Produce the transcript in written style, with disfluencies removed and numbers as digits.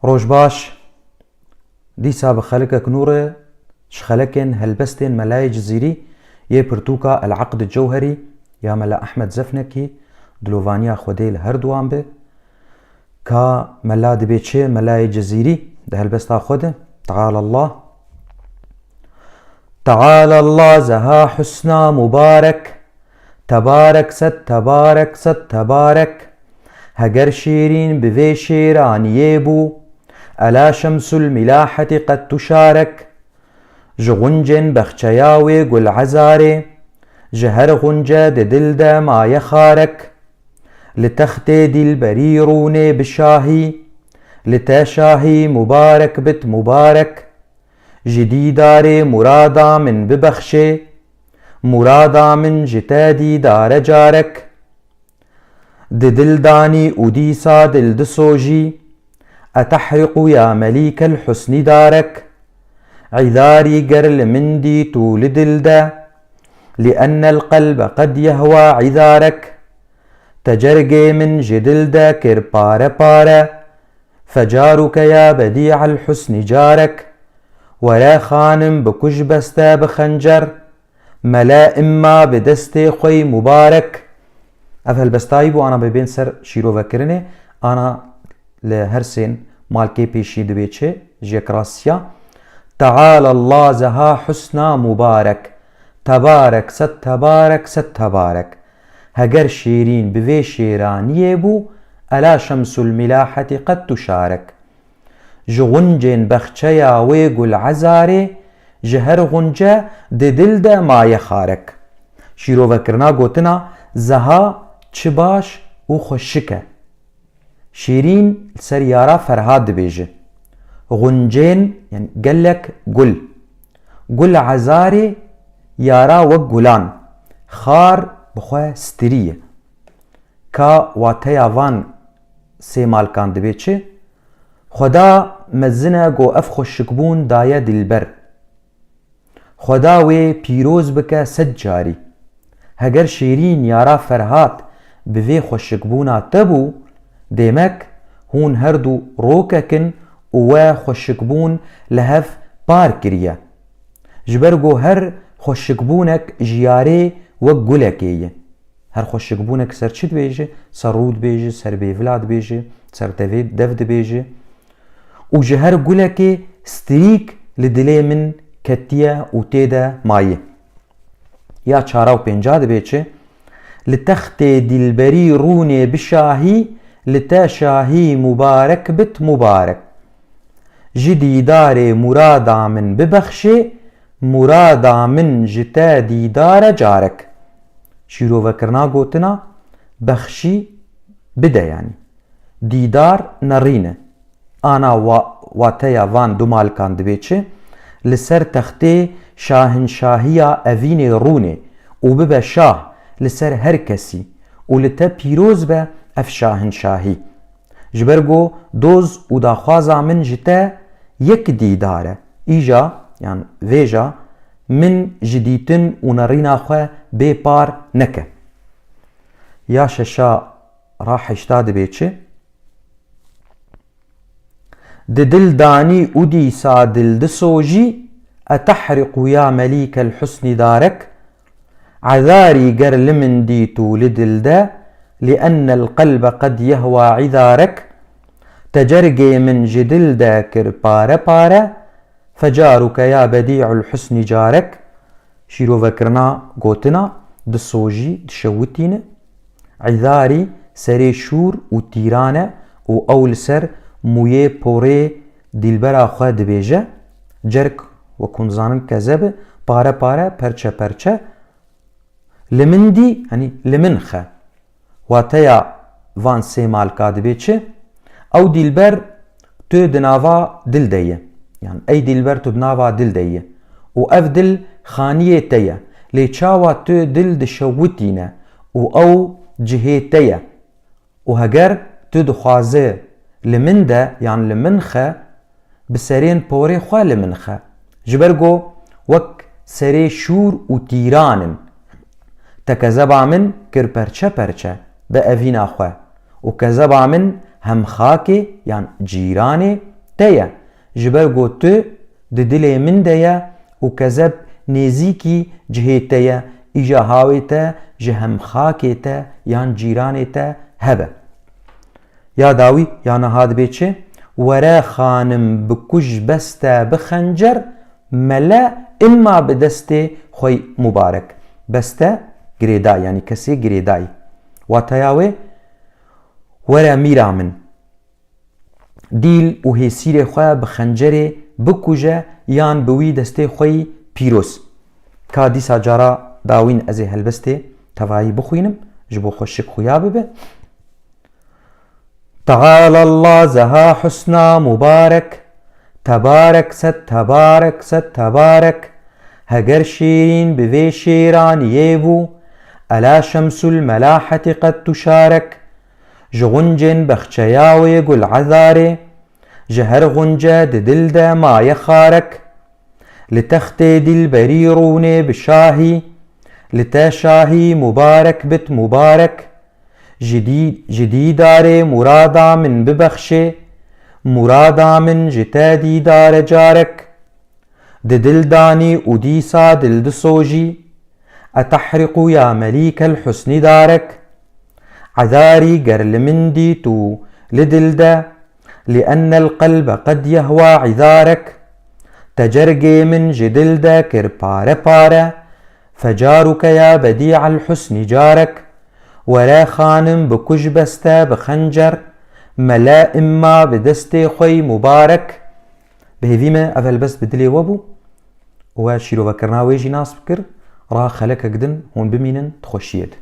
روش باش دیسا بخلقك نور شخلكن هلبستن ملاي جزيري يه برتوكا العقد الجوهري يا ملا أحمد زفنكي دلوفانيا خوديل هردوان به كا ملا دبيتشي ملاي جزيري ده هلبستا خود تعالى الله تعالى الله زها حسنا مبارك تبارك ست تبارك ست تبارك هجر شيرين بذي شيران يبو ألا شمس الملاحة قد تشارك جغنجن بخشياوي قل عزاري جهر غنجة دلدا ما يخارك لتختي دي البريرون بالشاهي لتشاهي مبارك بت مبارك جديداري مرادا من ببخشي مرادا من جتادي دار جارك دلداني أديسا دلدسوجي أتحرق يا مليك الحسن دارك عذاري قرل مندي طول دلدا لأن القلب قد يهوى عذارك تجرقي من جدلدا كربارة بارة فجارك يا بديع الحسن جارك ولا خانم بكجبستا بخنجر ملا إما بدستي خوي مبارك أفهل بستايبو أنا ببين سر شيرو فكرني أنا لهرسين مالكي بيشي دبيتشي جيكراسيا تعالى الله زها حسنا مبارك تبارك ست تبارك ست تبارك هجر شيرين بفي شيران يبو ألا شمس الملاحة قد تشارك جغنجين بخشيا ويقل عزاري جهر غنجة دلدا ما يخارك شيرو فكرنا قوتنا زها چباش و خوشكه شيرين سريارة فرهاد بيجي غنجين يعني قلك قل عزاري يارا وقلان خار بخواه ستريه كا واتيا وان سيمال كان دبيتشي خدا مزنه گو اف خوشكبون دايا دلبر خدا وي پیروز بك سجاري هگر شيرين يارا فرهات بفي خوشكبونا تبو ديمك هون هردو روككن و خوشكبون لهف بار كريا جبرگو هر خوشكبونك جياري وقلكيه هر خوشكبونك سر چد بيجي سر رود بيجي سر بيفلاد بيجي سر دفد بيجي و جهر قلكي ستريك لدلي من كتيا و تيدا مايه يا چارا و پنجاد بيجي لتختي دلبري روني بشاهي لتشاهي مبارك بت مبارك جدي داري مرادا من ببخشي مرادا من جتا ديدار جارك شيرو فكرنا قوتنا بخشي بدا يعني ديدار نرينه انا واتيا وان دومال كان دبيتشي لسر تختي شاهنشاهية أفيني روني وببا شاه لسر هركسي ولتا بيروز با اف شاهنشاهي جبرگو دوز و داخوازا من جتا يك ديداره ايجا يعني فيجا من جديتن و نرينا خواه بي بار نكه يا ششا راح اشتاد بيتشي دل داني ودي سادل دسوجي أتحرق يا مليك الحسن دارك عذاري قرل من ديتو لدلدا لأن القلب قد يهوى عذارك تجرقي من جدل داكر بارة بارة فجارك يا بديع الحسن جارك شيرو فكرنا قوتنا دسوجي دشوتين عذاري سري شور و تيرانه و اول سر مويه بوري دلبرا خواه دبيجه جرك و كنزانن كذب بارة بارة پرچه پرچه لمندي يعني لمنخه واتيا وان سيمال كادبيتشه او دلبر تو دناوا دل ديه يعني اي دلبر تو دناوا دل ديه و اف دل خانيه تيه لي چاوا تو دل دشوتينه و او جهيتيه و هگر تو دخوازه لمنده يعني لمنخه بسرين بوري خواه لمنخه جبرگو وك سري شور و تيرانن تكذبا من كر پرچه پرچه بأفين خواه و كذبا من هم خاكي يعني جيراني تيا جبرگو تو د دل من ديا و كذب نزيكي جهيتيا إجا هاويتا جهم خاكيتا يان جيرانيتا هبا يا داوي يا نهاد بيتشي ورا خانم بكج بستا بخنجر ملا إما بدستي خوي مبارك بستا گريداي يعني كسي گريداي واتياوي ورا ميرا من ديل و هيسيري خواه بخنجري بكوجه يان بوي دستي خوي بيروس كا ديسا جارا داوين ازي هلبستي تفاي بخوينم جبو خوشك خويا ببه تعالى الله زها حسنا مبارك تبارك ست تبارك ست تبارك هجر شيرين بذي شيران يبو ألا شمس الملاحة قد تشارك جغنجن بخشياوي قل عذاري جهر غنجة دلدا ما يخارك لتختي دل بريروني بشاهي لتشاهي مبارك بت مبارك جديد داري مرادا من ببخشي مرادا من جتادي دار جارك دل داني وديسا دل دسوجي أتحرق يا مليك الحسن دارك عذاري قرل من ديتو لدلدا لأن القلب قد يهوى عذارك تجرجي من جدلدا كربارة بارة فجارك يا بديع الحسن جارك ولا خانم بكج بستا بخنجر ملا إما بدستي خوي مبارك بهذيما أفل بس بدلي وابو وشيرو بكرنا ويجي ناس بكر را خلك قدن هون بمينن تخشيد